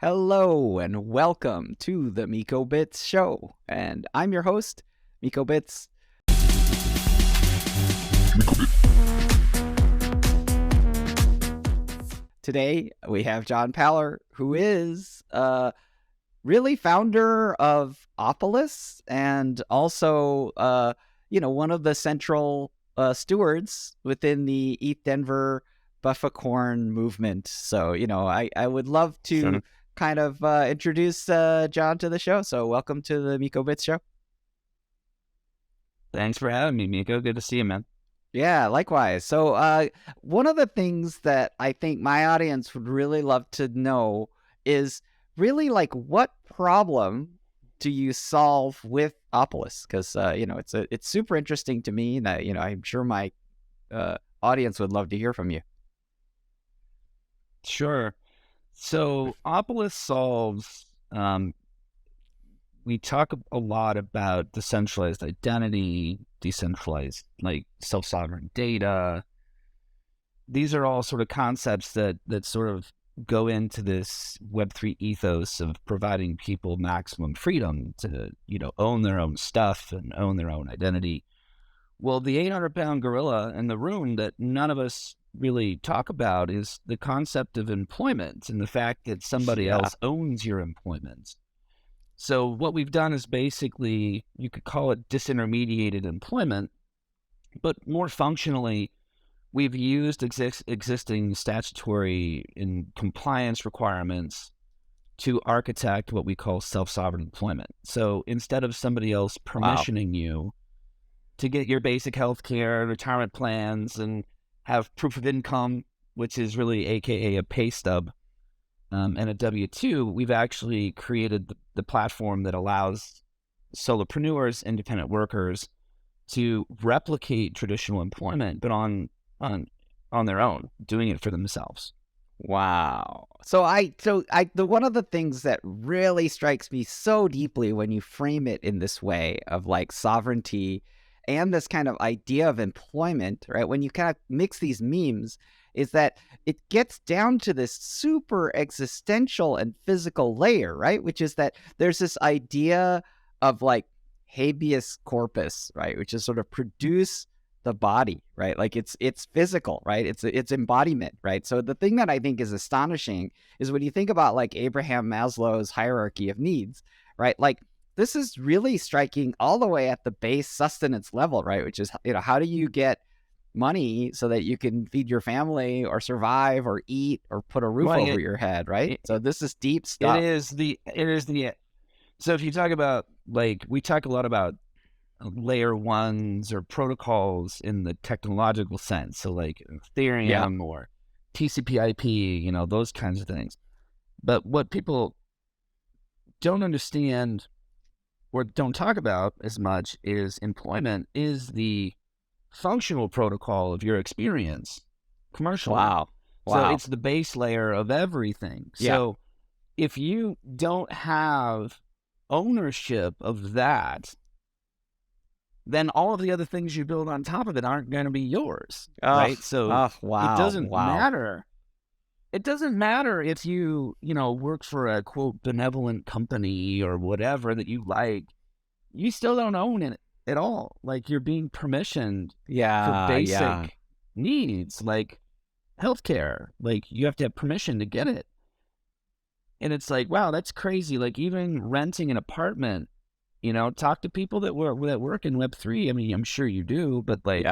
Hello and welcome to the Miko Bits Show. And I'm your host, Miko Bits. Today we have John Paller, who is really founder of Opolis and also one of the central stewards within the Eat Denver Buffacorn movement. So, I would love to kind of introduce John to the show. So welcome to the Miko Bits Show. Thanks for having me, Miko. Good to see you, man. Yeah, likewise. So one of the things that I think my audience would really love to know is really like what problem do you solve with Opolis? Because it's super interesting to me that I'm sure my audience would love to hear from you. Sure. So Opolis solves, we talk a lot about decentralized identity, decentralized, like self-sovereign data. These are all sort of concepts that sort of go into this Web3 ethos of providing people maximum freedom to, own their own stuff and own their own identity. Well, the 800-pound gorilla in the room that none of us really talk about is the concept of employment and the fact that somebody else owns your employment. So what we've done is basically, you could call it disintermediated employment, but more functionally, we've used existing statutory and compliance requirements to architect what we call self-sovereign employment. So instead of somebody else permissioning you to get your basic health care, retirement plans, and have proof of income, which is really AKA a pay stub, and a W-2, we've actually created the platform that allows solopreneurs, independent workers, to replicate traditional employment, but on their own, doing it for themselves. Wow. So one of the things that really strikes me so deeply when you frame it in this way of like sovereignty and this kind of idea of employment, right? When you kind of mix these memes, is that it gets down to this super existential and physical layer, right? Which is that there's this idea of like habeas corpus, right? Which is sort of produce the body, right? Like it's physical, right? It's embodiment, right? So the thing that I think is astonishing is when you think about like Abraham Maslow's hierarchy of needs, right? Like this is really striking all the way at the base sustenance level, right? Which is, how do you get money so that you can feed your family or survive or eat or put a roof over your head, right? So this is deep stuff. It is the so if you talk about, like, we talk a lot about layer ones or protocols in the technological sense, so like Ethereum or TCP/IP, those kinds of things. But what people don't understand or don't talk about as much is employment is the functional protocol of your experience commercially. Wow. So it's the base layer of everything. So if you don't have ownership of that, then all of the other things you build on top of it aren't going to be yours, right? So it doesn't matter. It doesn't matter if you, work for a, quote, benevolent company or whatever that you like. You still don't own it at all. Like, you're being permissioned for basic needs, like healthcare. Like, you have to have permission to get it. And it's like, wow, that's crazy. Like, even renting an apartment, talk to people that work in Web3. I mean, I'm sure you do, but like,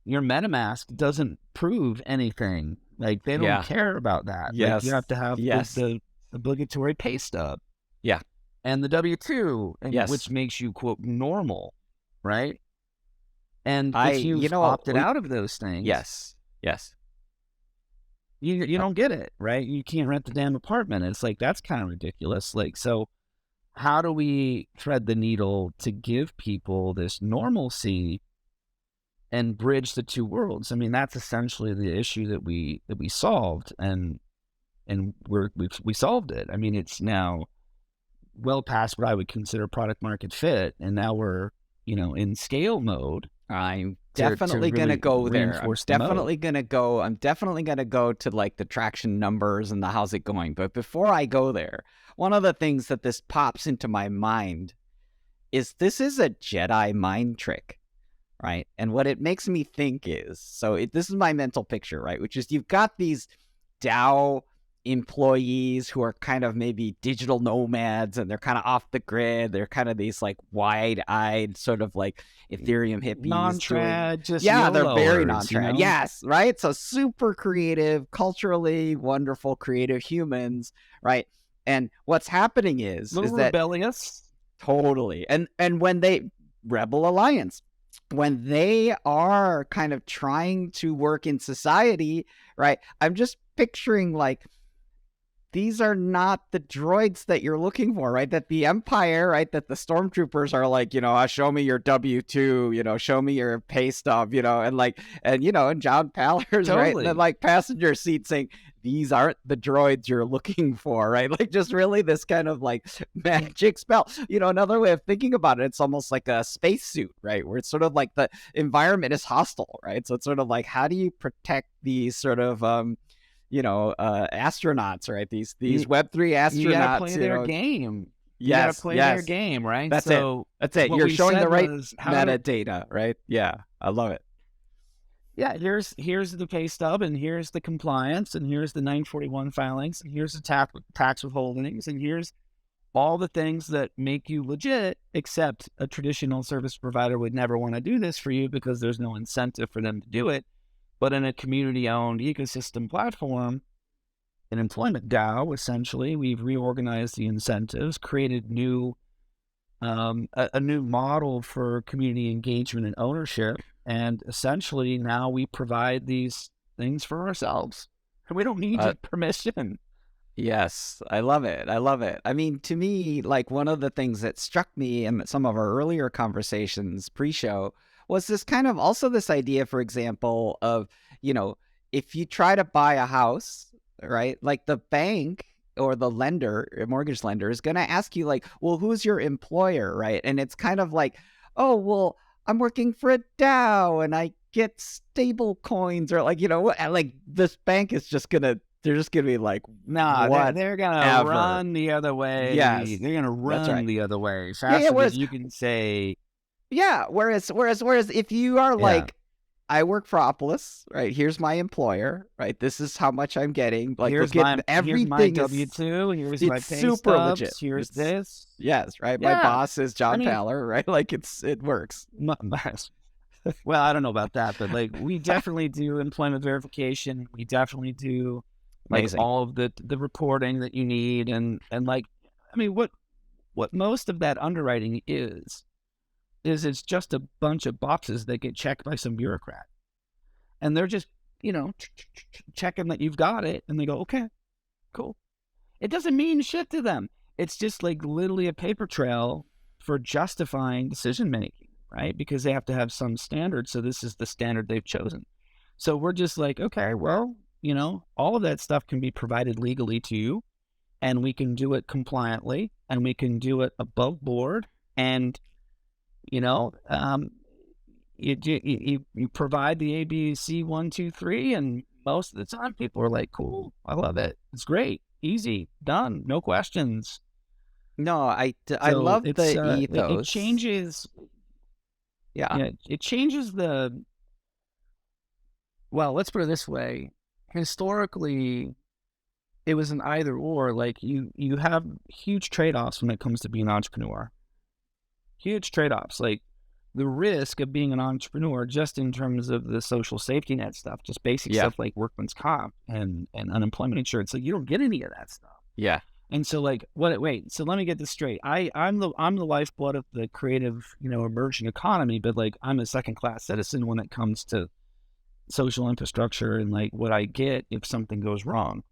your MetaMask doesn't prove anything. Like, they don't care about that. Like, you have to have the obligatory pay stub. Yeah. And the W-2, which makes you, quote, normal, right? And if you've opted out of those things, you don't get it, right? You can't rent the damn apartment. It's like, that's kind of ridiculous. Like, so how do we thread the needle to give people this normalcy and bridge the two worlds? I mean, that's essentially the issue that we solved, and we solved it. I mean, it's now well past what I would consider product market fit, and now we're in scale mode. I'm to definitely gonna really go there. reinforce the mode. I'm definitely gonna go to like the traction numbers and the how's it going. But before I go there, one of the things that this pops into my mind is this is a Jedi mind trick, right? And what it makes me think is, this is my mental picture, right? Which is you've got these DAO employees who are kind of maybe digital nomads and they're kind of off the grid. They're kind of these like wide-eyed sort of like Ethereum hippies doing, Non-trad, just yeah, they're very YOLOers, non-trad. Yes, right? So super creative, culturally wonderful, creative humans, right? And what's happening A little is that rebellious. totally. And when they Rebel Alliance, when they are kind of trying to work in society, right? I'm just picturing like these are not the droids that you're looking for, right? That the Empire, right? That the stormtroopers are like, show me your W-2, show me your pay stub, and John Paller's right in the Totally. like passenger seat saying, these aren't the droids you're looking for, right? Like just really this kind of like magic spell. Another way of thinking about it, it's almost like a spacesuit, right? Where it's sort of like the environment is hostile, right? So it's sort of like, how do you protect these sort of astronauts, right? These Web3 You gotta astronauts, play their game. You gotta Yes, play their yes. game, right? That's it. So That's it. what You're we showing the said right was metadata, right? Yeah, I love it. yeah, here's the pay stub, and here's the compliance, and here's the 941 filings, and here's the tax withholdings, and here's all the things that make you legit, except a traditional service provider would never want to do this for you because there's no incentive for them to do it. But in a community-owned ecosystem platform, an employment DAO, essentially, we've reorganized the incentives, created a new model for community engagement and ownership, and essentially now we provide these things for ourselves. And we don't need your permission. Yes, I love it. I love it. I mean, to me, like one of the things that struck me in some of our earlier conversations pre-show was this kind of also this idea, for example, of, if you try to buy a house, right? Like the bank or the lender, mortgage lender is going to ask you like, well, who's your employer, right? And it's kind of like, oh, well, I'm working for a DAO and I get stable coins, or like, like this bank is just going to, they're just going to be like, Nah, they're going to run the other way. Yes. They're going to run the other way Yeah, faster than you can say. Yeah. Whereas if you are like, I work for Opolis, right? Here's my employer, right? This is how much I'm getting. Like, here's everything my W-2 , here's my pay super stubs, legit. here's this. Yes, right? Yeah. My boss is John Paller, right? Like, it works. Well, I don't know about that, but like we definitely do employment verification. We definitely do like Amazing. all of the reporting that you need, and like, I mean, what most of that underwriting is it's just a bunch of boxes that get checked by some bureaucrat, and they're just checking that you've got it, and they go, okay, cool. It doesn't mean shit to them. It's just like literally a paper trail for justifying decision making, right? Because they have to have some standard. So this is the standard they've chosen. So we're just like, okay, well, all of that stuff can be provided legally to you, and we can do it compliantly, and we can do it above board. And, you provide the ABC 1, 2, 3, and most of the time people are like, cool, I love it. It's great. Easy, done, no questions. No, I love the ethos. It changes. Yeah. It changes the. Well, let's put it this way. Historically, it was an either or. Like you have huge trade-offs when it comes to being an entrepreneur. Huge trade-offs. Like the risk of being an entrepreneur, just in terms of the social safety net stuff, just basic stuff like workman's comp and unemployment insurance. So you don't get any of that stuff. Yeah. And so like, wait, so let me get this straight. I'm the lifeblood of the creative, emerging economy, but like I'm a second-class citizen when it comes to social infrastructure and like what I get if something goes wrong.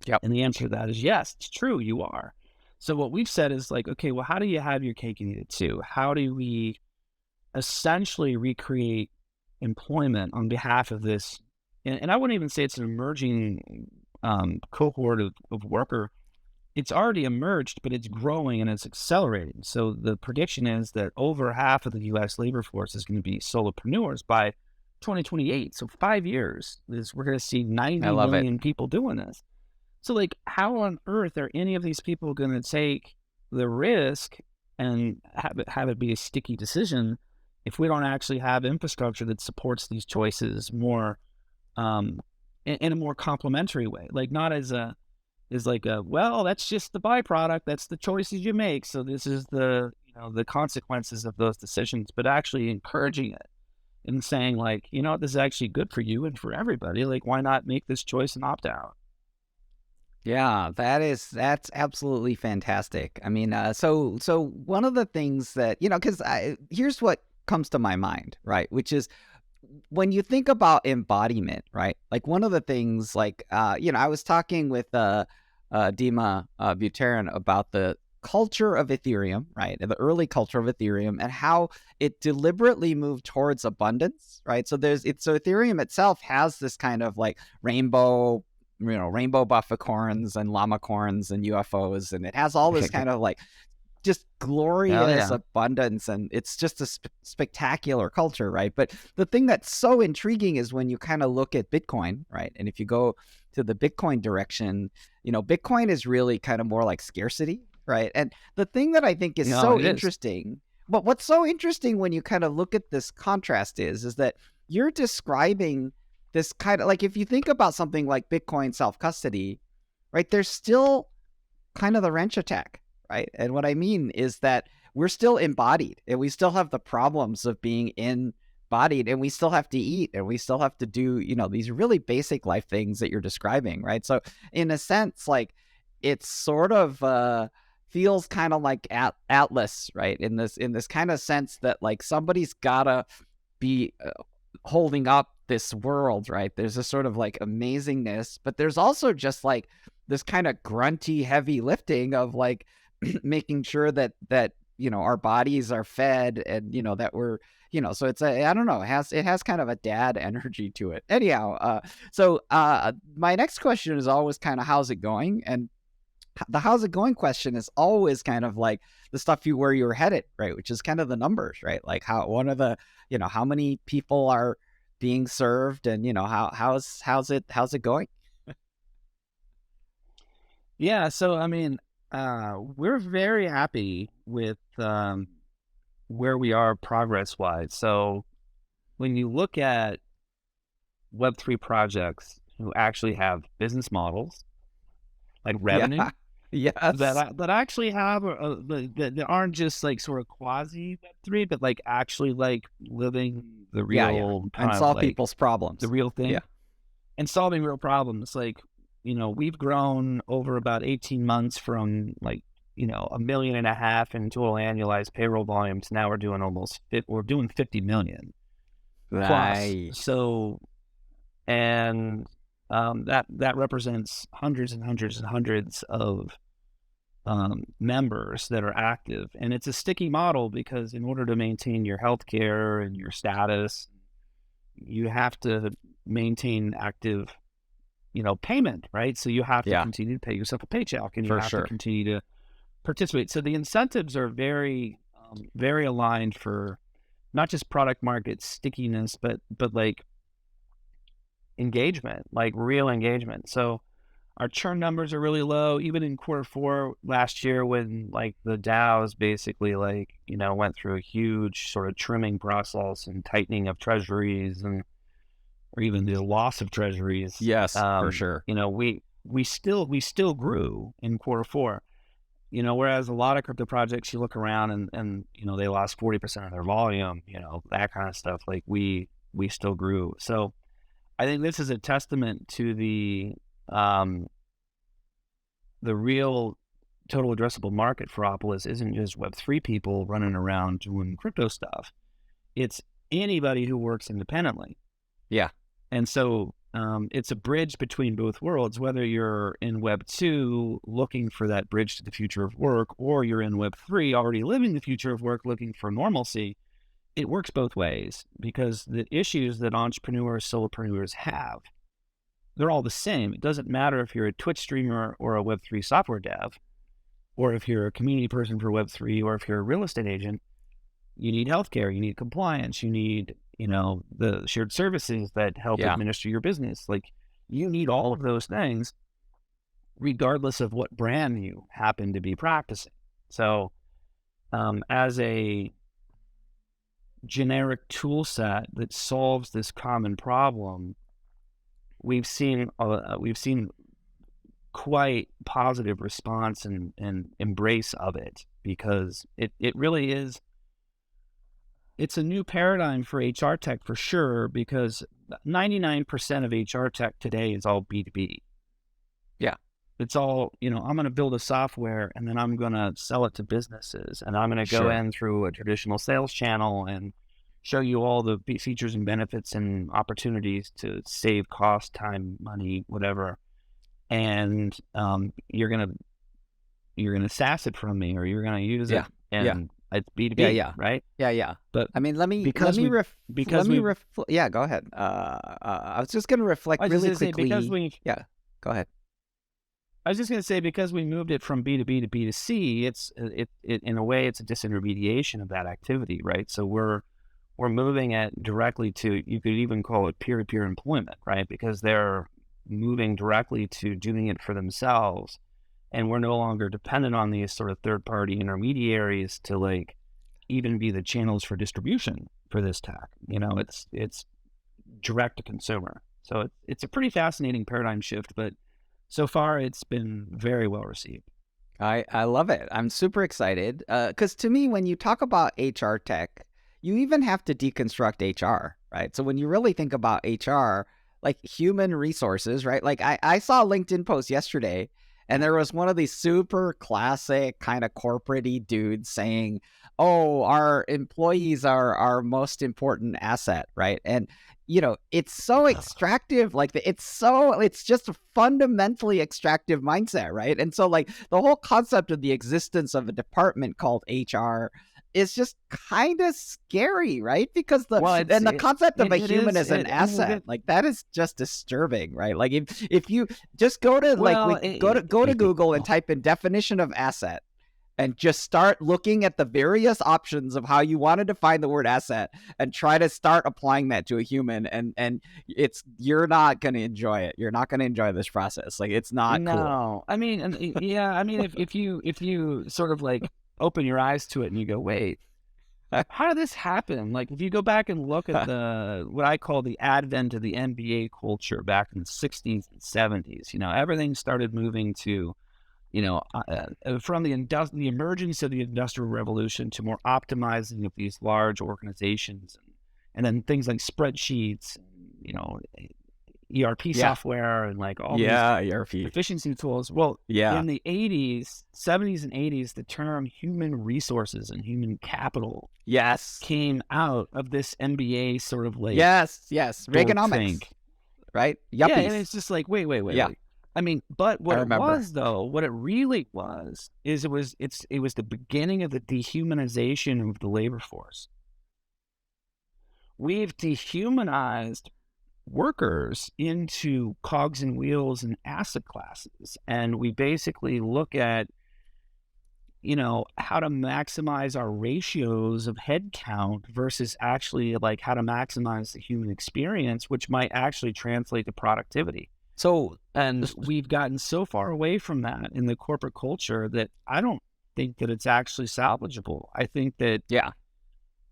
Yep. And the answer to that is yes, it's true, you are. So what we've said is like, okay, well, how do you have your cake and eat it too? How do we essentially recreate employment on behalf of this? And I wouldn't even say it's an emerging cohort of worker. it's already emerged, but it's growing and it's accelerating. So the prediction is that over half of the U.S. labor force is going to be solopreneurs by 2028. So 5 years is we're going to see I 90 love it. million people doing this. So like, how on earth are any of these people going to take the risk and have it be a sticky decision if we don't actually have infrastructure that supports these choices more in a more complementary way? Like, not as a is like a, well, that's just the byproduct. That's the choices you make. So this is the, the consequences of those decisions, but actually encouraging it and saying like, this is actually good for you and for everybody. Like, why not make this choice and opt out? Yeah, that's absolutely fantastic. I mean, so one of the things that, because here's what comes to my mind, right? Which is when you think about embodiment, right? Like one of the things, like, I was talking with Dima Buterin about the culture of Ethereum, right? And the early culture of Ethereum and how it deliberately moved towards abundance, right? So Ethereum itself has this kind of like rainbow bufficorns and llamacorns and UFOs, and it has all this kind of like just glorious Yeah. abundance, and it's just a spectacular culture, right? But the thing that's so intriguing is when you kind of look at Bitcoin, right? And if you go to the Bitcoin direction, Bitcoin is really kind of more like scarcity, right? And the thing that I think is so It is. interesting, but what's so interesting when you kind of look at this contrast is that you're describing this kind of like, if you think about something like Bitcoin self-custody, right, there's still kind of the wrench attack, right? And what I mean is that we're still embodied and we still have the problems of being embodied, and we still have to eat, and we still have to do, these really basic life things that you're describing, right? So in a sense, like, it's sort of feels kind of like Atlas, right? In this kind of sense that like somebody's gotta be holding up this world, right? There's a sort of like amazingness, but there's also just like this kind of grunty heavy lifting of like making sure that our bodies are fed, and that we're, so it's I don't know, it has kind of a dad energy to it. Anyhow, so my next question is always kind of how's it going, and the how's it going question is always kind of like the stuff where you're headed, right? Which is kind of the numbers, right? Like one of the, how many people are being served, and how's it going? Yeah. So, I mean, we're very happy with where we are progress wise. So when you look at Web3 projects who actually have business models like revenue Yeah. Yes. that actually have that aren't just like sort of quasi Web3, but like actually like living the Yeah. real kind And of solve like people's problems. the real thing Yeah. and solving real problems. Like, we've grown over about 18 months from like, 1.5 million in total annualized payroll volumes. Now we're doing 50 million plus. Nice. So, and that represents hundreds and hundreds and hundreds of members that are active. And it's a sticky model because in order to maintain your healthcare and your status, you have to maintain active, payment, right? So you have to Yeah, continue to pay yourself a paycheck, and you for have to sure. continue to participate. So the incentives are very, very aligned for not just product market stickiness, but like engagement, like real engagement. So our churn numbers are really low, even in Q4 last year when like the DAOs basically like, went through a huge sort of trimming process and tightening of treasuries or even the loss of treasuries. Yes, for sure. We still grew in Q4. Whereas a lot of crypto projects, you look around and they lost 40% of their volume, that kind of stuff. Like we still grew. So I think this is a testament to the real total addressable market for Opolis isn't just Web3 people running around doing crypto stuff. It's anybody who works independently. Yeah. And so it's a bridge between both worlds, whether you're in Web 2 looking for that bridge to the future of work, or you're in Web 3 already living the future of work looking for normalcy. It works both ways because the issues that entrepreneurs, solopreneurs have they're all the same. It doesn't matter if you're a Twitch streamer or a Web3 software dev, or if you're a community person for Web3, or if you're a real estate agent. You need healthcare, you need compliance, you need, the shared services that help administer your business. Like, you need all of those things, regardless of what brand you happen to be practicing. So, as a generic tool set that solves this common problem, we've seen quite positive response and embrace of it, because it really is. It's a new paradigm for HR tech for sure, because 99% of HR tech today is all B2B. Yeah. It's all, I'm going to build a software and then I'm going to sell it to businesses, and I'm going to go in through a traditional sales channel and show you all the features and benefits and opportunities to save cost, time, money, whatever. And you're going to SaaS it from me, or you're going to use it. And it's B2B, right? Yeah. But I mean, go ahead. I was just going to reflect really quickly. Go ahead. I was just going to say, because we moved it from B2B to B2C, it in a way, it's a disintermediation of that activity, right? So we're moving it directly to, you could even call it peer-to-peer employment, right? Because they're moving directly to doing it for themselves. And we're no longer dependent on these sort of third-party intermediaries to like even be the channels for distribution for this tech. It's direct to consumer. So it's a pretty fascinating paradigm shift, but so far it's been very well received. I love it. I'm super excited because to me, when you talk about HR tech, you even have to deconstruct HR, right? So when you really think about HR, like human resources, right? Like I saw a LinkedIn post yesterday, and there was one of these super classic kind of corporate-y dudes saying, oh, our employees are our most important asset, right? And, it's so extractive, like it's just a fundamentally extractive mindset, right? And so like the whole concept of the existence of a department called HR is just kind of scary, right? Because the concept of a human as an asset, like that is just disturbing, right? Like if you just go to go to Google and type in definition of asset, and just start looking at the various options of how you want to define the word asset, and try to start applying that to a human, and you're not going to enjoy it. You're not going to enjoy this process. Like, it's not cool. I mean, if you sort of like open your eyes to it and you go, wait, how did this happen? Like, if you go back and look at what I call the advent of the MBA culture back in the 60s and 70s, everything started moving to, from the emergence of the Industrial Revolution to more optimizing of these large organizations, and then things like spreadsheets, ERP software, and like all these ERP efficiency tools. Well, in the 70s and 80s, the term human resources and human capital came out of this MBA sort of like Reaganomics, right? Yuppies. Yeah, and it's just like wait. I mean, but what it really was, is it was the beginning of the dehumanization of the labor force. We've dehumanized workers into cogs and wheels and asset classes, and we basically look at, how to maximize our ratios of head count versus actually like how to maximize the human experience, which might actually translate to productivity. So, and we've gotten so far away from that in the corporate culture that I don't think that it's actually salvageable. I think that,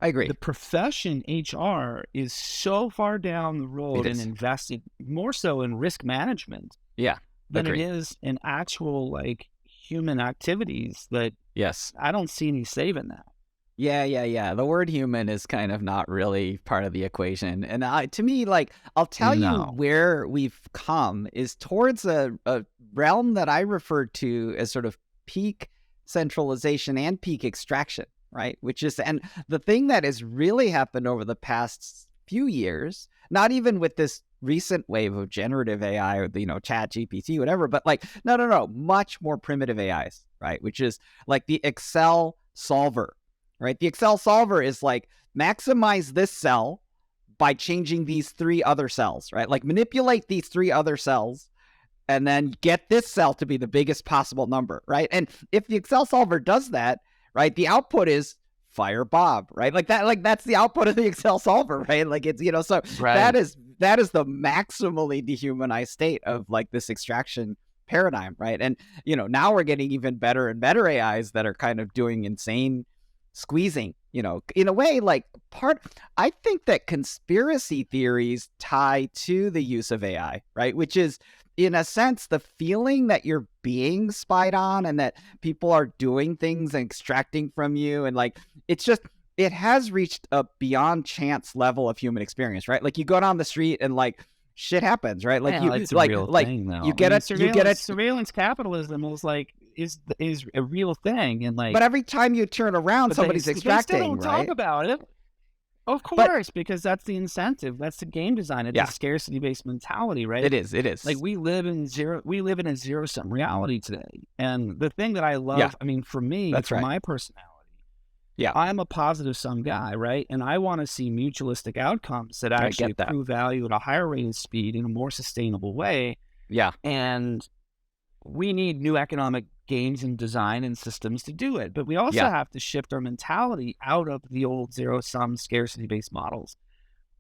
I agree. The profession HR is so far down the road and invested more so in risk management than it is in actual like human activities that I don't see any saving that. Yeah. The word human is kind of not really part of the equation. And to me, like, I'll tell you where we've come is towards a realm that I refer to as sort of peak centralization and peak extraction, right? Which is, and the thing that has really happened over the past few years, not even with this recent wave of generative AI or Chat GPT, whatever, but like, no, much more primitive AIs, right? Which is like the Excel solver. Right. The Excel solver is like, maximize this cell by changing these 3 other cells, right? Like manipulate these 3 other cells and then get this cell to be the biggest possible number, right? And if the Excel solver does that, right, the output is fire Bob, right? Like that's the output of the Excel solver, right? Like it's, so Right. that is the maximally dehumanized state of like this extraction paradigm, right? And now we're getting even better and better AIs that are kind of doing insane squeezing, in a way. Like I think that conspiracy theories tie to the use of AI, right? Which is, in a sense, the feeling that you're being spied on and that people are doing things and extracting from you. And like, it has reached a beyond chance level of human experience, right? Like you go down the street and like shit happens, right? Like It's a real thing, though. you get it. Surveillance capitalism is a real thing, and like. But every time you turn around, somebody's extracting. They still don't talk about it. Of course, because that's the incentive. That's the game design. It's a scarcity-based mentality, right? It is. Like we live in a zero-sum reality today. And the thing that I love, I mean, for me, my personality, I'm a positive sum guy, right? And I want to see mutualistic outcomes that actually accrue value at a higher rate of speed in a more sustainable way. Yeah. And we need new economic games and design and systems to do it. But we also have to shift our mentality out of the old zero-sum scarcity-based models.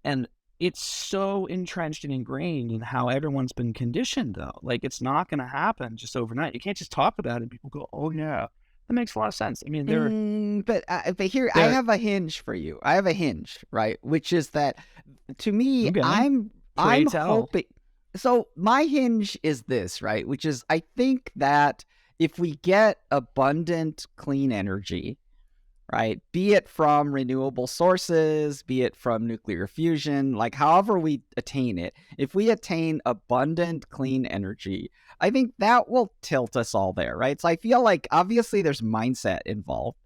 And it's so entrenched and ingrained in how everyone's been conditioned, though. Like, it's not going to happen just overnight. You can't just talk about it and people go, oh, yeah, that makes a lot of sense. I mean, but here, I have a hinge for you. I have a hinge, right? Which is that, to me, I'm hoping. So my hinge is this, right? Which is, I think that if we get abundant clean energy, right, be it from renewable sources, be it from nuclear fusion, like however we attain it, if we attain abundant clean energy, I think that will tilt us all there, right? So I feel like obviously there's mindset involved,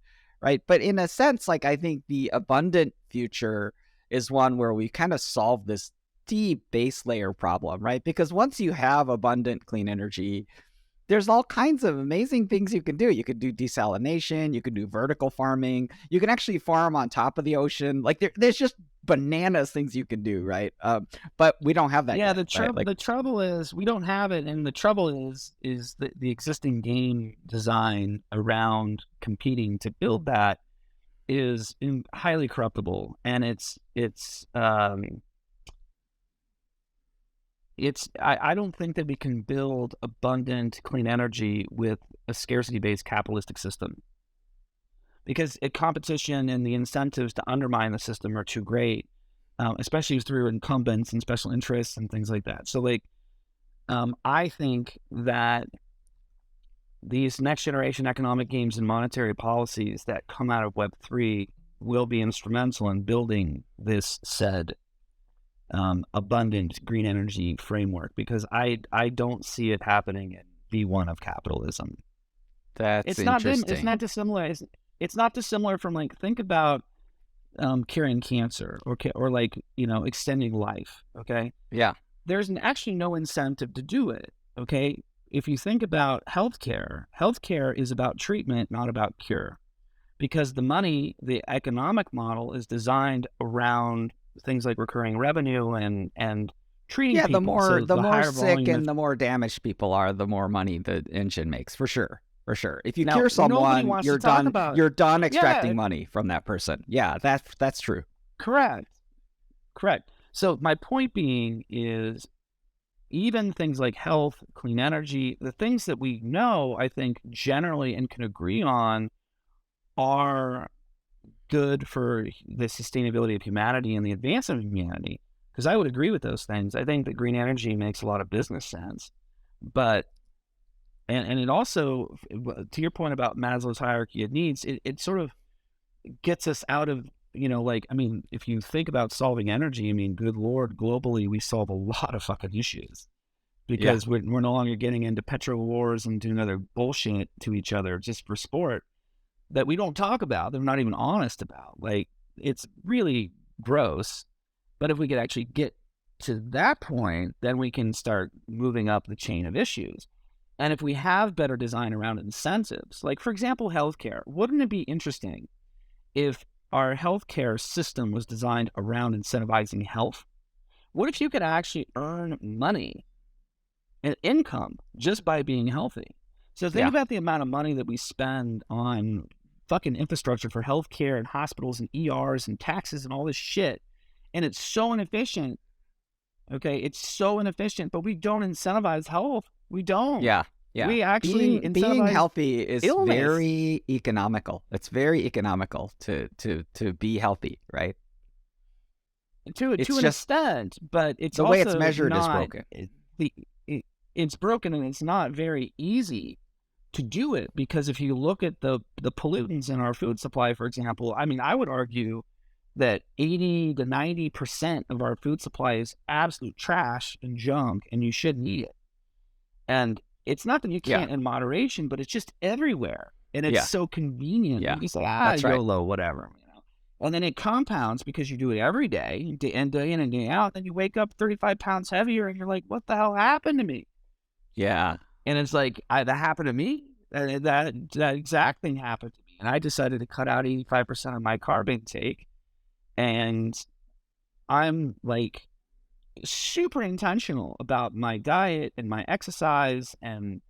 right? But in a sense, like I think the abundant future is one where we kind of solve this deep base layer problem, right? Because once you have abundant clean energy, there's all kinds of amazing things you can do. You could do desalination, you could do vertical farming, you can actually farm on top of the ocean. Like there's just bananas things you can do, right? But we don't have that yet. The trouble is we don't have it, and the trouble is the existing game design around competing to build that is highly corruptible, and I don't think that we can build abundant clean energy with a scarcity-based capitalistic system, because competition and the incentives to undermine the system are too great, especially through incumbents and special interests and things like that. So like, I think that these next generation economic games and monetary policies that come out of Web3 will be instrumental in building this said abundant green energy framework, because I don't see it happening in V1 of capitalism. That's interesting. It's not dissimilar. It's not dissimilar from, like, think about curing cancer or like, extending life. Okay. Yeah. There's actually no incentive to do it. Okay. If you think about healthcare is about treatment, not about cure, because the economic model is designed around things like recurring revenue and treating people. The more sick and of, the more damaged people are, the more money the engine makes, for sure. If you cure someone, you're done extracting money from that person. Yeah, that's true. Correct. So my point being is, even things like health, clean energy, the things that we know, I think generally and can agree on, are good for the sustainability of humanity and the advancement of humanity. Because I would agree with those things. I think that green energy makes a lot of business sense. But, and it also, to your point about Maslow's hierarchy of needs, it sort of gets us out of, if you think about solving energy, good Lord, globally, we solve a lot of fucking issues. Because we're no longer getting into petro wars and doing other bullshit to each other just for sport that we don't talk about, that we're not even honest about. Like, it's really gross. But if we could actually get to that point, then we can start moving up the chain of issues. And if we have better design around incentives, like, for example, healthcare, wouldn't it be interesting if our healthcare system was designed around incentivizing health, what if you could actually earn money and income just by being healthy? So think Yeah. about the amount of money that we spend on fucking infrastructure for healthcare and hospitals and ERs and taxes and all this shit. And it's so inefficient. Okay. It's so inefficient, but we don't incentivize health. We don't. Yeah. Yeah. We actually Being incentivize healthy is illness very economical. It's very economical to be healthy, right? to It's an just extent, but it's the way it's also measured is not broken. the it's broken, and it's not very easy to do it, because if you look at the pollutants in our food supply, for example, I mean, I would argue that 80 to 90% of our food supply is absolute trash and junk, and you shouldn't eat it. And it's not that you Yeah. can't in moderation, but it's just everywhere, and it's Yeah. so convenient. Yeah. You say, That's right. YOLO, whatever. And then it compounds because you do it every day, day in and day out. Then you wake up 35 pounds heavier, and you're like, what the hell happened to me? Yeah. And it's like, that happened to me. That exact thing happened to me. And I decided to cut out 85% of my carb intake. And I'm like super intentional about my diet and my exercise and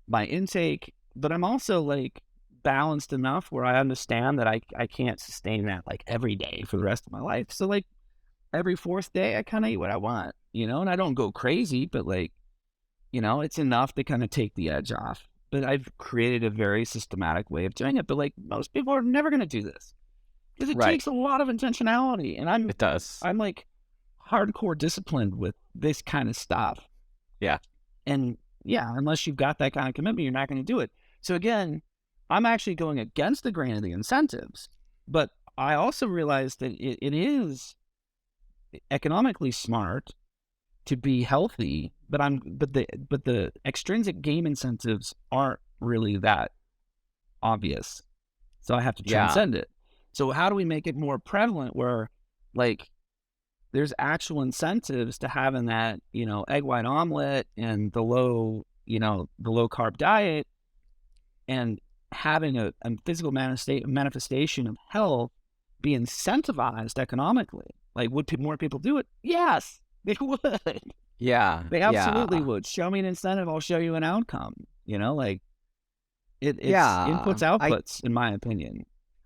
my intake. But I'm also like balanced enough where I understand that I can't sustain that like every day for the rest of my life. So like every fourth day, I kind of eat what I want, and I don't go crazy, but like, it's enough to kind of take the edge off. But I've created a very systematic way of doing it. But like most people are never going to do this because it Right. takes a lot of intentionality. And It does. I'm like hardcore disciplined with this kind of stuff. Yeah. And yeah, unless you've got that kind of commitment, you're not going to do it. So again, I'm actually going against the grain of the incentives. But I also realize that it is economically smart to be healthy, but the extrinsic game incentives aren't really that obvious. So I have to Yeah. transcend it. So how do we make it more prevalent where like there's actual incentives to having that, egg white omelet and the low carb diet, and having a physical manifestation of health be incentivized economically? Like, would more people do it? Yes. They would. Yeah. They absolutely Yeah. would. Show me an incentive, I'll show you an outcome. Like it's Yeah. inputs, outputs, in my opinion.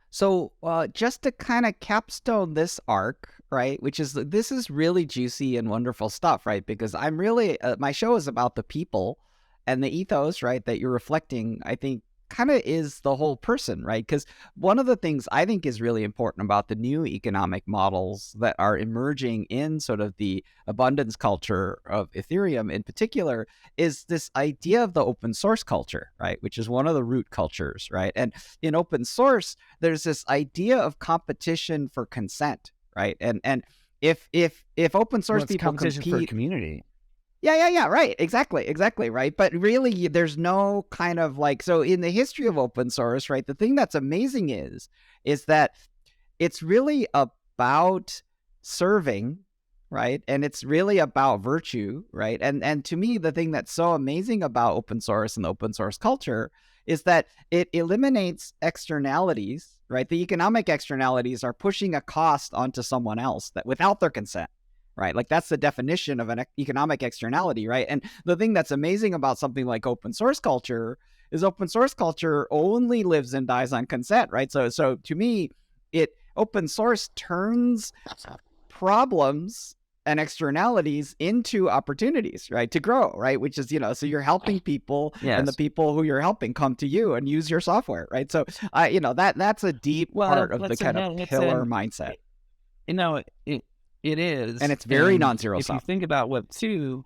So just to kind of capstone this arc, right, this is really juicy and wonderful stuff, right? Because I'm really, my show is about the people, and the ethos, right, that you're reflecting, I think, kind of is the whole person, right? Because one of the things I think is really important about the new economic models that are emerging in sort of the abundance culture of Ethereum in particular is this idea of the open source culture, right? Which is one of the root cultures, right? And in open source, there's this idea of competition for consent, right? And if open source people competition for compete, community. Yeah, right. Exactly, right. But really, there's no kind of like, so in the history of open source, right, the thing that's amazing is that it's really about serving, right? And it's really about virtue, right? And to me, the thing that's so amazing about open source and the open source culture is that it eliminates externalities, right? The economic externalities are pushing a cost onto someone else that without their consent. Right. Like that's the definition of an economic externality. Right. And the thing that's amazing about something like open source culture is open source culture only lives and dies on consent. Right. So to me, open source turns problems and externalities into opportunities, right, to grow, right, which is, so you're helping people, yes, and the people who you're helping come to you and use your software, right? So that's a deep part of the kind of pillar mindset. It is, and it's very and non-zero if sum. you think about Web 2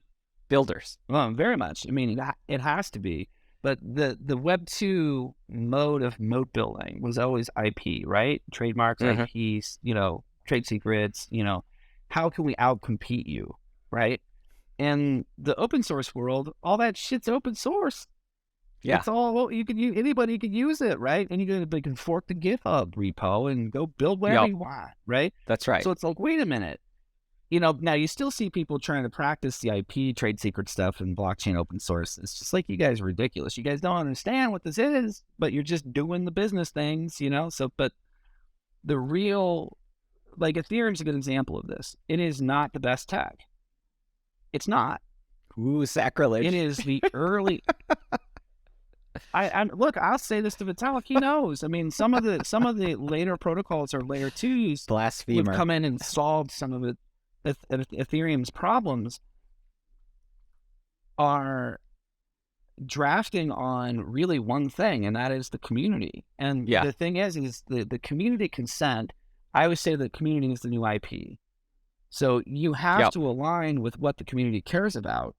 builders, very much. I mean, it has to be. But the Web 2 mode of moat building was always IP, right? Trademarks, IPs, trade secrets. How can we outcompete you, right? And the open source world, all that shit's open source. Yeah, it's all you can use. Anybody can use it, right? And you can fork the GitHub repo and go build whatever you want, right? That's right. So it's like, wait a minute. Now you still see people trying to practice the IP trade secret stuff in blockchain open source. It's just like, you guys are ridiculous. You guys don't understand what this is, but you're just doing the business things, So, but the real, like Ethereum's a good example of this. It is not the best tech. It's not. Ooh, sacrilege. It is the early. I look. I'll say this to Vitalik. He knows. I mean, some of the later protocols or layer twos Blasphemer. have come in and solved some of Ethereum's problems. Are drafting on really one thing, and that is the community. And the thing is the community consent. I always say the community is the new IP. So you have to align with what the community cares about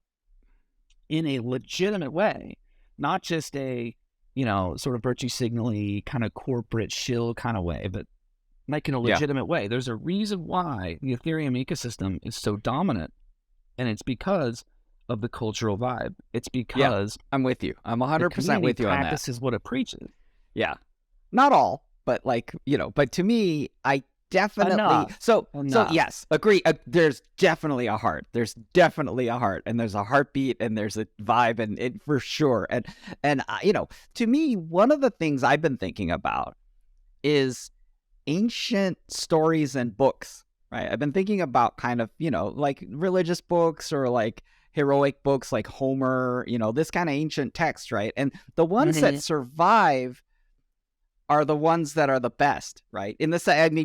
in a legitimate way, not just a, sort of virtue signal-y kind of corporate shill kind of way, but like in a legitimate way. There's a reason why the Ethereum ecosystem is so dominant, and it's because of the cultural vibe. It's because I'm with you. I'm 100% with you on that. Practices what it preaches. Yeah, not all, but but to me, I definitely so yes, agree. There's definitely a heart. There's definitely a heart, and there's a heartbeat, and there's a vibe, and it for sure. And to me, one of the things I've been thinking about is ancient stories and books. Right, I've been thinking about kind of like religious books or like heroic books like Homer, this kind of ancient text, right? And the ones that survive are the ones that are the best, right?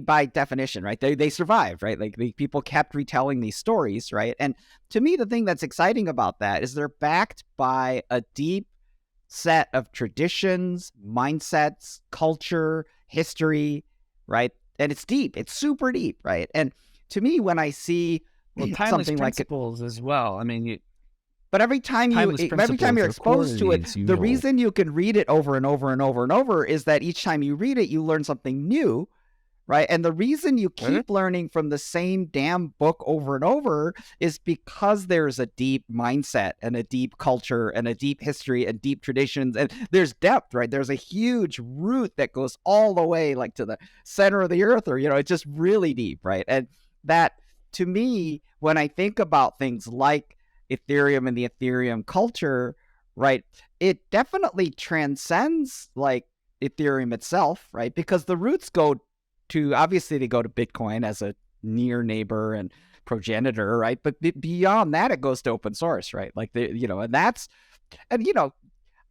By definition, right? They survived, right? Like the people kept retelling these stories, right? And to me, the thing that's exciting about that is they're backed by a deep set of traditions, mindsets, culture, history, right? And it's deep. It's super deep, right? And to me, when I see something like principles as well. I mean, but every time you're exposed to it, the reason you can read it over and over and over and over is that each time you read it, you learn something new, right? And the reason you keep learning from the same damn book over and over is because there's a deep mindset and a deep culture and a deep history and deep traditions, and there's depth, right? There's a huge root that goes all the way like to the center of the earth, or it's just really deep, right? And that, to me, when I think about things like Ethereum and the Ethereum culture, right, it definitely transcends like Ethereum itself, right? Because the roots obviously they go to Bitcoin as a near neighbor and progenitor, right? But beyond that, it goes to open source, right? Like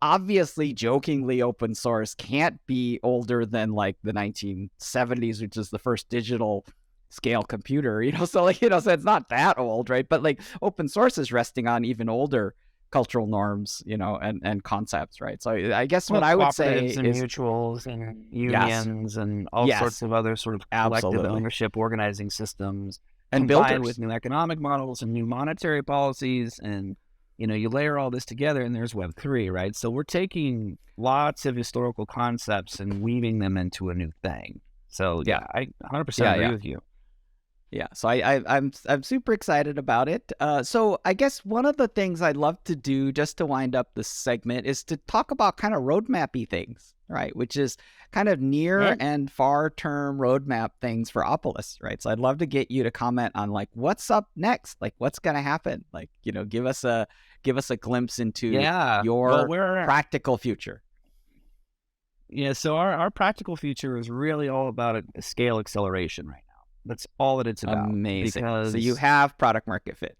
obviously jokingly open source can't be older than like the 1970s, which is the first digital scale computer, so it's not that old, right? But like open source is resting on even older cultural norms, and concepts, right? So I guess what I would say is mutuals and unions and all sorts of other sort of collective ownership organizing systems, and combined builders with new economic models and new monetary policies, and you layer all this together, and there's Web3, right? So we're taking lots of historical concepts and weaving them into a new thing. So I 100% agree with you. Yeah, so I'm super excited about it. So I guess one of the things I'd love to do just to wind up this segment is to talk about kind of roadmappy things, right? Which is kind of near and far term roadmap things for Opolis, right? So I'd love to get you to comment on like what's up next, like what's going to happen, like give us a glimpse into your practical future. Yeah, so our practical future is really all about a scale acceleration right now. That's all that it's about. Amazing. So you have product market fit.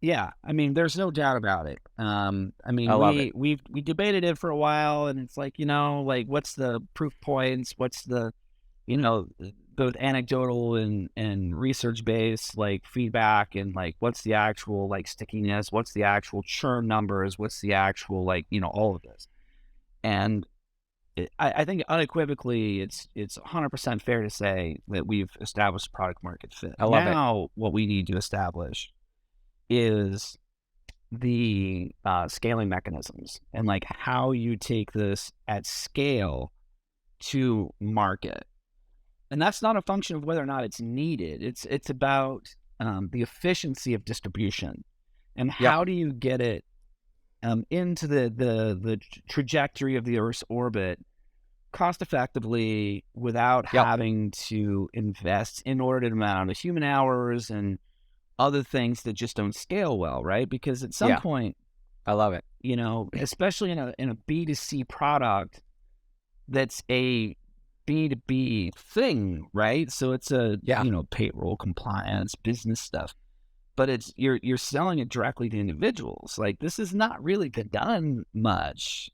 Yeah, I mean, there's no doubt about it. I mean, we debated it for a while, and it's like, like what's the proof points? What's the, both anecdotal and research based like feedback, and like what's the actual like stickiness? What's the actual churn numbers? What's the actual like all of this? And I think unequivocally, it's 100% fair to say that we've established product market fit. I love it. What we need to establish is the scaling mechanisms and like how you take this at scale to market. And that's not a function of whether or not it's needed. It's about the efficiency of distribution and how do you get it into the trajectory of the Earth's orbit cost effectively without having to invest inordinate amount of human hours and other things that just don't scale well, right? Because at some point, I love it. Especially in a B2C product that's a B2B thing, right? So it's a, Yeah. payroll compliance, business stuff, but it's, you're selling it directly to individuals. Like, this has not really been done much.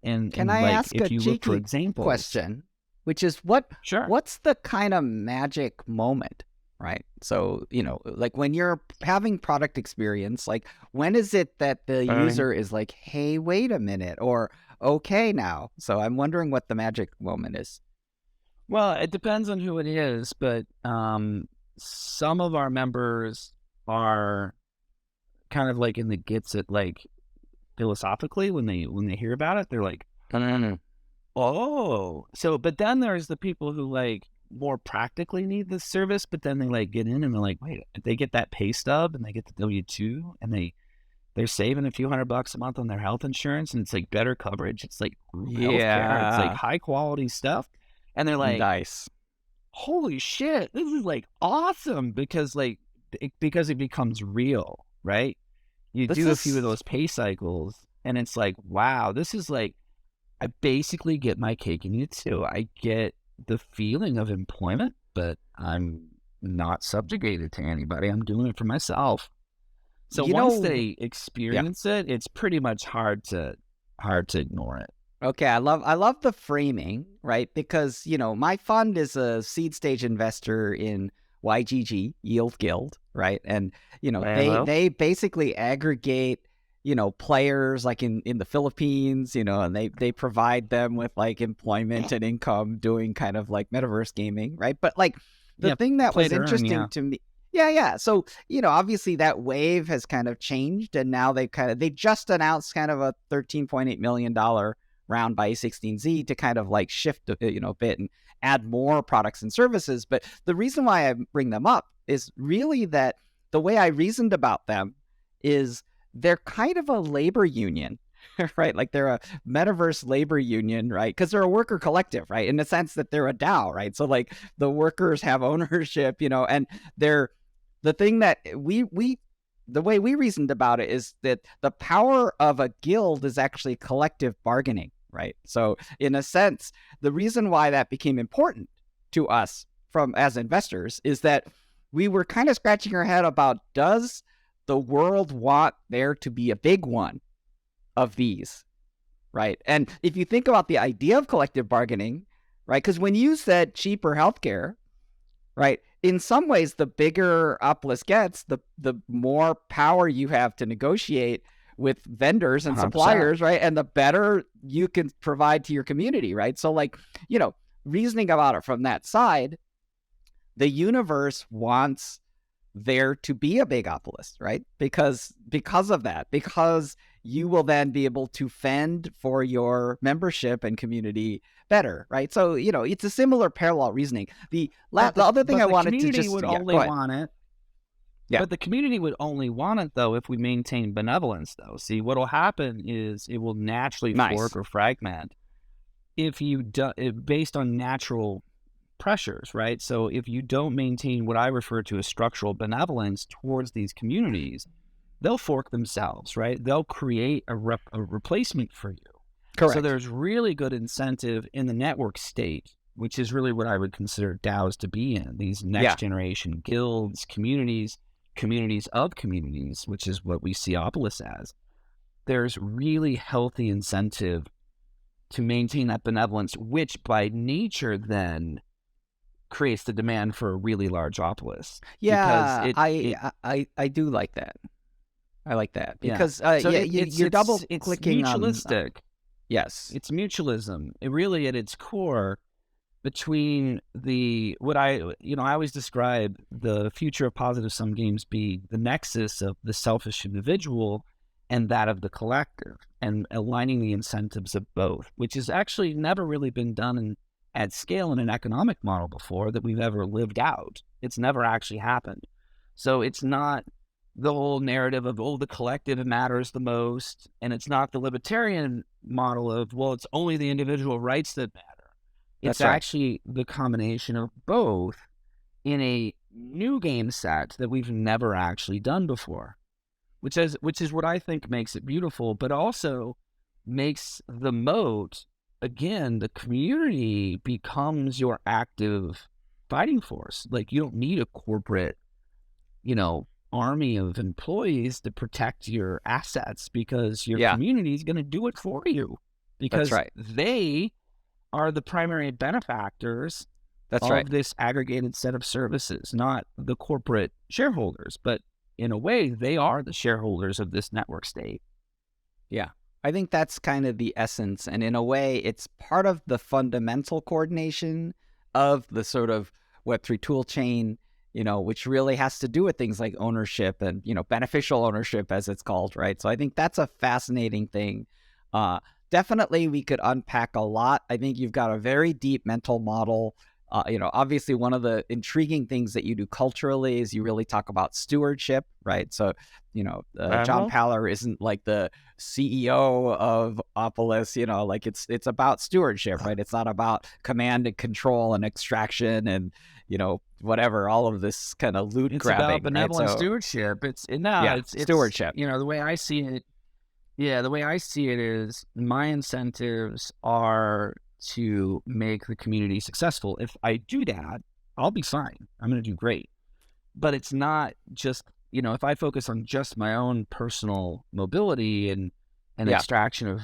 Can And I like, ask a if you look for cheeky examples, question, which is sure. what's the kind of magic moment, right? So, like when you're having product experience, like when is it that the Um, user is like, "Hey, wait a minute," or "Okay now." So I'm wondering what the magic moment is. Well, it depends on who it is, but some of our members are kind of like in the gets it, like philosophically when they hear about it, they're like, Mm. oh. So, but then there's the people who like more practically need this service, but then they like get in and they're like, wait, they get that pay stub and they get the W-2 and they're saving a few $100 a month on their health insurance, and it's like better coverage. It's like group healthcare. It's like Yeah. high quality stuff. And they're like, Nice. holy shit, this is like awesome, because like because it becomes real, right? You This do a few of is those pay cycles and it's like, wow, this is like, I basically get my cake and eat it too. I get the feeling of employment, but I'm not subjugated to anybody. I'm doing it for myself. So you once know they yeah. experience it, it's pretty much hard to ignore it. Okay, I love the framing, right? Because, my fund is a seed stage investor in YGG, Yield Guild, right? And, Hello? they basically aggregate, players like in the Philippines, and they provide them with like employment and income doing kind of like metaverse gaming, right? But like the Yeah, thing that play was to earn, interesting yeah. to me, yeah, yeah. So, obviously that wave has kind of changed, and now they just announced kind of a $13.8 million round by A16Z to kind of like shift a bit and add more products and services. But the reason why I bring them up is really that the way I reasoned about them is they're kind of a labor union, right? Like they're a metaverse labor union, right? Because they're a worker collective, right? In the sense that they're a DAO, right? So like the workers have ownership, and they're the thing that we the way we reasoned about it is that the power of a guild is actually collective bargaining, right? So in a sense, the reason why that became important to us from as investors is that we were kind of scratching our head about, does the world want there to be a big one of these, right? And if you think about the idea of collective bargaining, right? Because when you said cheaper healthcare, right? In some ways, the bigger Opolis gets, the more power you have to negotiate with vendors and 100%. suppliers, right? And the better you can provide to your community, right? So, like, reasoning about it from that side, the universe wants there to be a big Opolis, right? Because of that, because you will then be able to fend for your membership and community better, right? So, it's a similar parallel reasoning. The other thing But I the wanted to community just, would yeah, only go ahead. want it. Yeah, But the community would only want it though if we maintain benevolence though. See, what'll happen is it will naturally fork nice. or fragment if you do based on natural pressures, right? So if you don't maintain what I refer to as structural benevolence towards these communities, they'll fork themselves, right? They'll create a replacement for you. So Correct. there's really good incentive in the network state, which is really what I would consider DAOs to be in, these next Yeah, generation guilds, communities of communities, which is what we see Opolis as. There's really healthy incentive to maintain that benevolence, which by nature then creates the demand for a really large Opolis, because yeah. it I do like that. I like that yeah. because So yeah, you're double it's clicking on mutualistic. yes. It's mutualism. It really at its core between the what I always describe the future of positive sum games be the nexus of the selfish individual and that of the collective, and aligning the incentives of both, which has actually never really been done at scale in an economic model before that we've ever lived out. It's never actually happened. So it's not the whole narrative of, oh, the collective matters the most, and it's not the libertarian model of, well, it's only the individual rights that matter. It's That's right. actually the combination of both in a new game set that we've never actually done before, which is what I think makes it beautiful, but also makes the moat again, the community becomes your active fighting force. Like, you don't need a corporate, army of employees to protect your assets, because your Yeah, community is going to do it for you, that's because right. they are the primary benefactors That's right. of this aggregated set of services, not the corporate shareholders. But in a way, they are the shareholders of this network state. Yeah. I think that's kind of the essence. And in a way, it's part of the fundamental coordination of the sort of Web3 tool chain, which really has to do with things like ownership and, beneficial ownership, as it's called, right? So I think that's a fascinating thing. Definitely, we could unpack a lot. I think you've got a very deep mental model. Obviously, one of the intriguing things that you do culturally is you really talk about stewardship, right? So, John Uh-huh. Paller isn't like the CEO of Opolis, like it's about stewardship, right? It's not about command and control and extraction and, whatever, all of this kind of loot It's about grabbing, right? benevolent So stewardship. yeah, It's stewardship. the way I see it. Yeah, the way I see it is my incentives are to make the community successful. If I do that, I'll be fine. I'm going to do great. But it's not just, if I focus on just my own personal mobility and Yeah, extraction of,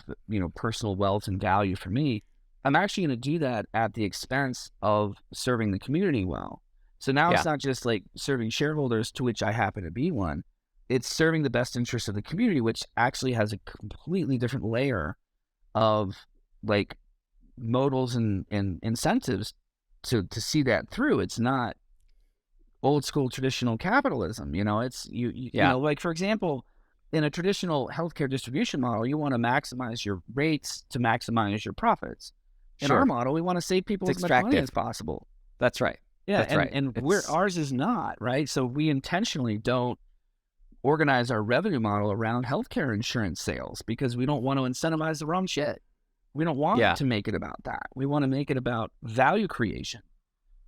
personal wealth and value for me, I'm actually going to do that at the expense of serving the community well. So now it's yeah, not just like serving shareholders, to which I happen to be one. It's serving the best interests of the community, which actually has a completely different layer of like modals and incentives to see that through. It's not old school traditional capitalism. It's yeah, like, for example, in a traditional healthcare distribution model, you want to maximize your rates to maximize your profits. In our sure. model, we want to save people It's as much money as extractive. possible. That's right. Yeah, That's right. and we're It's ours is not, right? So we intentionally don't organize our revenue model around healthcare insurance sales, because we don't want to incentivize the wrong shit. We don't want yeah, to make it about that. We want to make it about value creation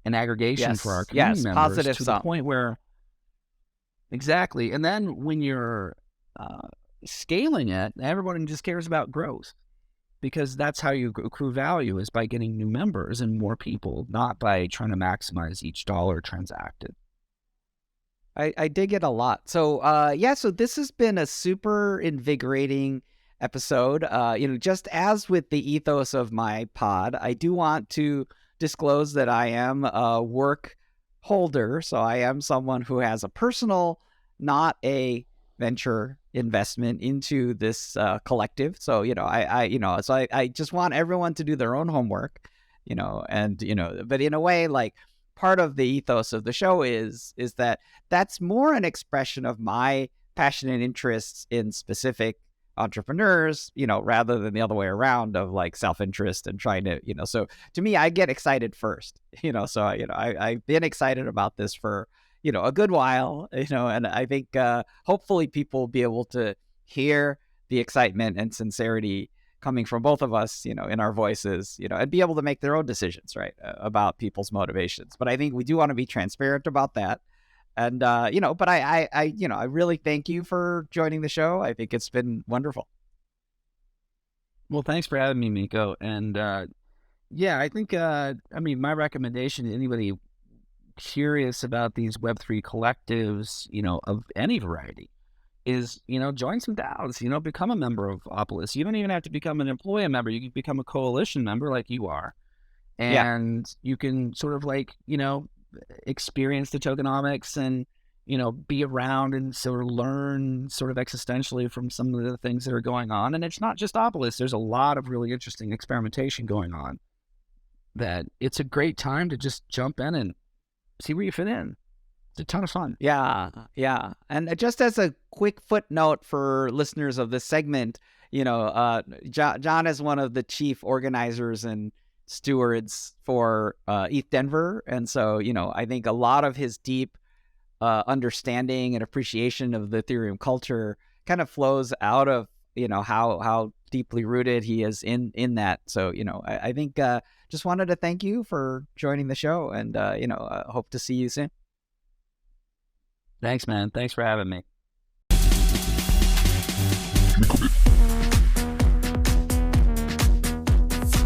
and aggregation for our yes, community yes, members, positive to the sum. point where, exactly. And then when you're scaling it, everyone just cares about growth, because that's how you accrue value, is by getting new members and more people, not by trying to maximize each dollar transacted. I dig it a lot. So yeah, so this has been a super invigorating episode. Just as with the ethos of my pod, I do want to disclose that I am a work holder. So I am someone who has a personal, not a venture investment into this collective. So, I just want everyone to do their own homework, and, but in a way, like, part of the ethos of the show is that that's more an expression of my passion and interests in specific entrepreneurs, rather than the other way around of like self-interest and trying to, so to me, I get excited first, so, I've been excited about this for, a good while, and I think hopefully people will be able to hear the excitement and sincerity coming from both of us, in our voices, and be able to make their own decisions, right, about people's motivations. But I think we do want to be transparent about that. And, but I really thank you for joining the show. I think it's been wonderful. Well, thanks for having me, Miko. And yeah, I think, my recommendation to anybody curious about these Web3 collectives, of any variety, is, join some DAOs, become a member of Opolis. You don't even have to become an employee member. You can become a coalition member like you are. Yeah. And you can sort of like, experience the tokenomics and, be around and sort of learn sort of existentially from some of the things that are going on. And it's not just Opolis. There's a lot of really interesting experimentation going on, that it's a great time to just jump in and see where you fit in. It's a ton of fun. Yeah, yeah. And just as a quick footnote for listeners of this segment, John is one of the chief organizers and stewards for ETH Denver. And so, I think a lot of his deep understanding and appreciation of the Ethereum culture kind of flows out of, how deeply rooted he is in that. So, I think just wanted to thank you for joining the show, and, hope to see you soon. Thanks, man. Thanks for having me.